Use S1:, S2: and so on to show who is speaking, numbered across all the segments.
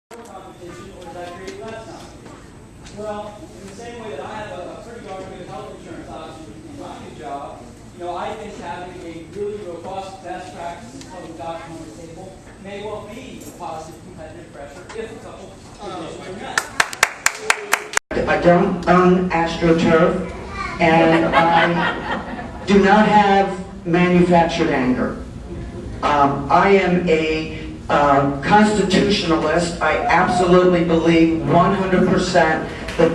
S1: competition, or does that create less competition? Well, in the same way that I have a pretty darn good health insurance option in my new job, I think having a really robust best practices public option on the table may well be a positive competitive pressure if a couple conditions are met.
S2: I don't own AstroTurf, and I do not have manufactured anger. I am a constitutionalist. I absolutely believe 100%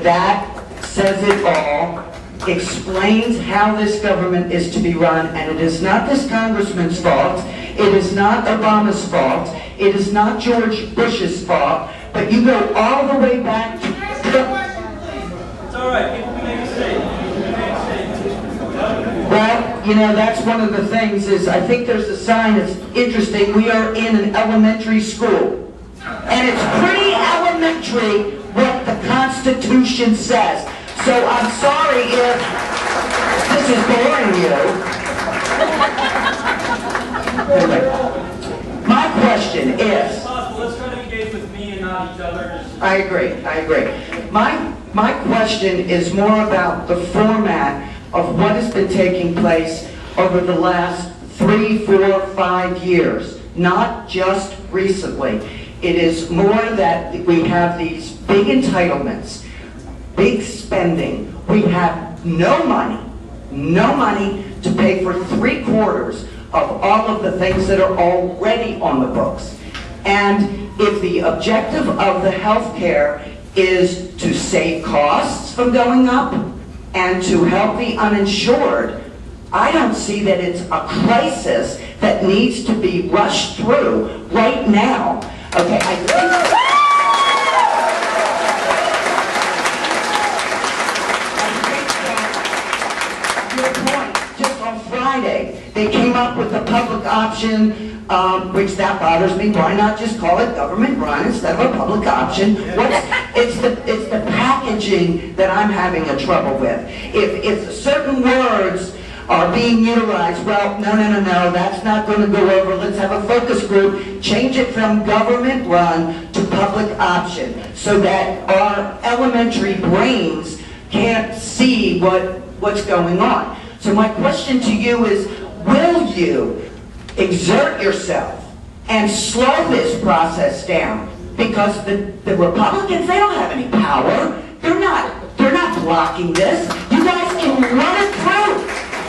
S2: that says it all, explains how this government is to be run, and it is not this congressman's fault, it is not Obama's fault, it is not George Bush's fault, but you go all the way back to...
S1: It's all right, people can make a statement.
S2: Well, that's one of the things is I think there's a sign that's interesting. We are in an elementary school. And it's pretty elementary what the Constitution says. So I'm sorry if this is boring you. Anyway, my question is...
S1: Let's try to engage with me and not each other.
S2: I agree. My question is more about the format of what has been taking place over the last 3, 4, 5 years, not just recently. It is more that we have these big entitlements, big spending. We have no money to pay for 3/4 of all of the things that are already on the books. And if the objective of the health care is to save costs from going up, and to help the uninsured, I don't see that it's a crisis that needs to be rushed through right now. Okay, I think that your point, just on Friday, they came up with the public option, which that bothers me. Why not just call it government run instead of a public option? It's the packaging that I'm having a trouble with. If certain words are being utilized, well, no, that's not going to go over. Let's have a focus group. Change it from government run to public option so that our elementary brains can't see what's going on. So my question to you is, will you exert yourself and slow this process down? Because the Republicans, they don't have any power. They're not blocking this. You guys can run it through.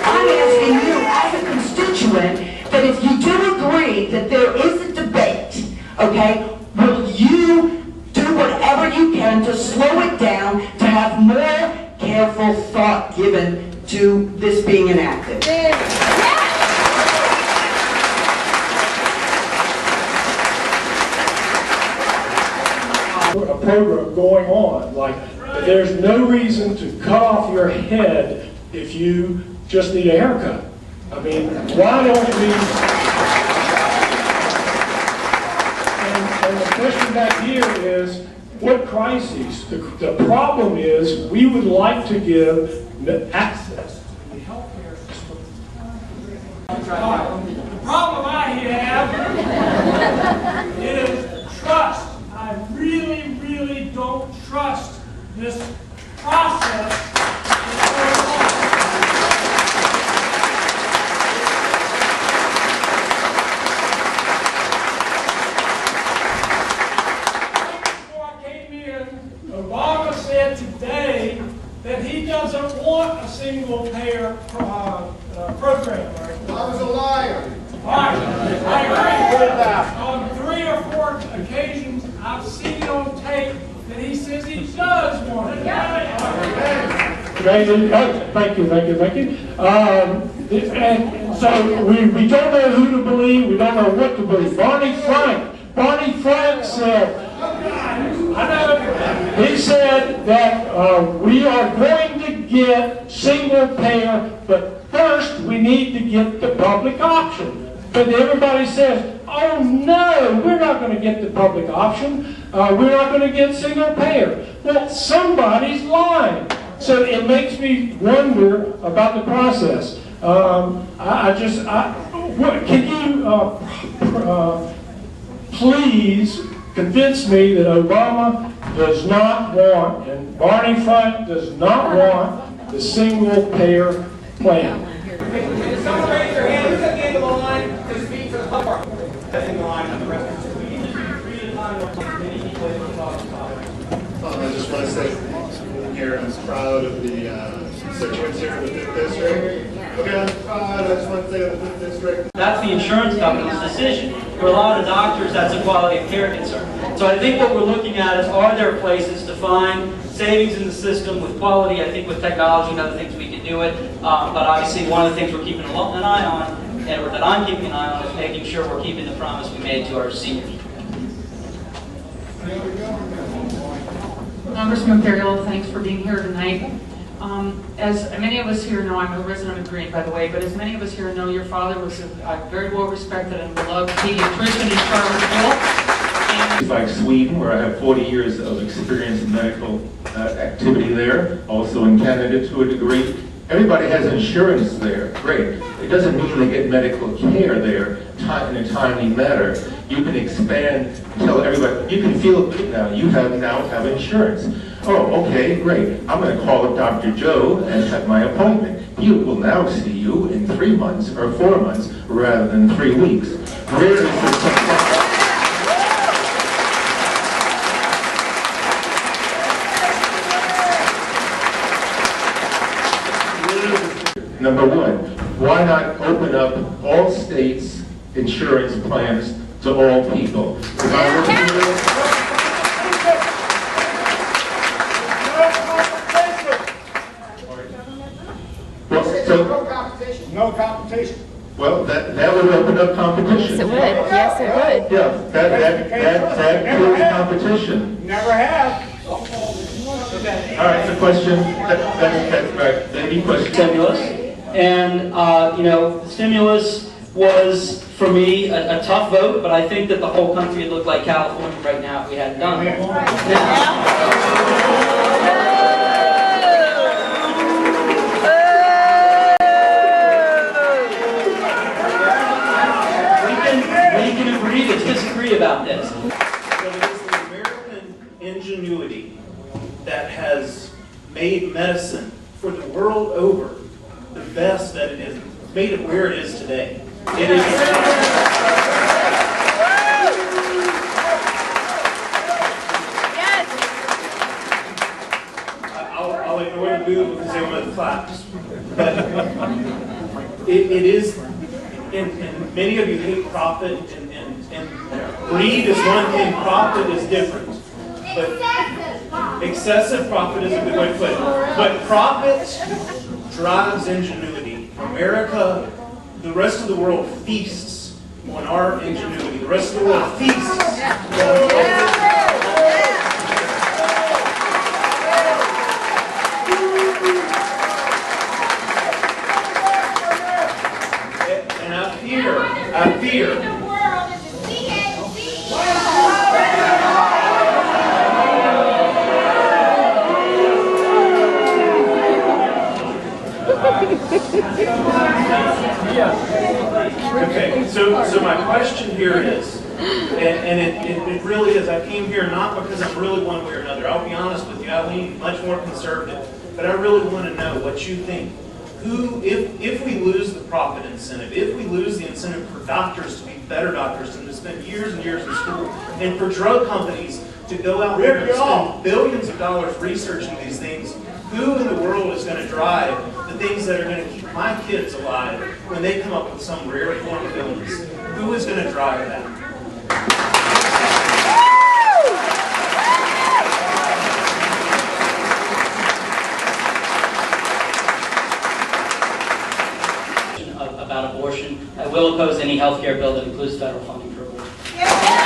S2: I'm asking you as a constituent that if you do agree that there is a debate, okay, will you do whatever you can to slow it down, to have more careful thought given to this being enacted?
S3: A program going on, like there's no reason to cut off your head if you just need a haircut. I mean, why don't we? And the question back here is, what crises? The problem is we would like to give access to the health care system. The problem I have is trust. I really don't trust this process. Before I came in, Obama said today that he doesn't want a single payer program. Right?
S4: I was a liar.
S3: I agree with that. On 3 or 4 occasions, I've seen on tape that he says he does want it. Thank you. And so we don't know who to believe. We don't know what to believe. Barney Frank said, he said that we are going to get single payer, but first we need to get the public option. But everybody says, oh no, we're not going to get the public option. We're not going to get single payer. Well, somebody's lying. So it makes me wonder about the process. Can you please convince me that Obama does not want, and Barney Frank does not want, the single-payer plan.
S1: Can someone raise their hand? Who's at the end of the line to speak for the public? That's in the line on the rest. We need to read the time of many people who are talking about it.
S4: I just want to say here, I'm proud of the constituents here in the 5th District. Okay, I'm proud. I just want to say the 5th District.
S5: That's the insurance company's decision. For a lot of doctors, that's a quality of care concern. So I think what we're looking at is, are there places to find savings in the system with quality? I think with technology and other things we can do it. But obviously one of the things we're keeping an eye on, or that I'm keeping an eye on, is making sure we're keeping the promise we made to our seniors.
S6: Congressman Imperial, thanks for being here tonight. As many of us here know, I'm a resident of Green, by the way, but as many of us here know, your father was a very well-respected and beloved pediatrician in Charlottesville.
S7: It's like Sweden, where I have 40 years of experience in medical activity there, also in Canada to a degree. Everybody has insurance there, great. It doesn't mean they get medical care there in a timely manner. You can expand, tell everybody, you can feel good now, you now have insurance. Oh, okay, great. I'm going to call up Dr. Joe and set my appointment. He will now see you in 3 months or 4 months rather than 3 weeks. Where is the Number one, why not open up all states' insurance plans to all people?
S3: No competition.
S7: Well, that would open up competition.
S8: Yes, it would. Yes, it would.
S7: Yeah, that kills competition.
S3: Never have.
S7: All right, the question, that's right, maybe question.
S5: Stimulus, and you know, the stimulus was for me a tough vote, but I think that the whole country would look like California right now if we hadn't done it. We can agree to disagree about this.
S9: So it is the American ingenuity that has made medicine for the world over the best that it is, made it where it is today. It is. I'll ignore the boo because they want the claps. But it is, and many of you hate profit, and greed is one thing, profit is different. But excessive profit is a good way to put it. But profit drives ingenuity. America, the rest of the world feasts on our ingenuity. The rest of the world feasts and I fear. Okay, so my question here is, and it really is, I came here not because I'm really one way or another. I'll be honest with you, I lean much more conservative, but I really want to know what you think. Who, if we lose the profit incentive, if we lose the incentive for doctors to be better doctors and to spend years and years in school, and for drug companies to go out there and spend billions of dollars researching these things, who in the world is going to drive the things that are going to keep my kids alive when they come up with some rare form of illness? Who is going to drive that?
S5: About abortion, I will oppose any health care bill that includes federal funding for abortion.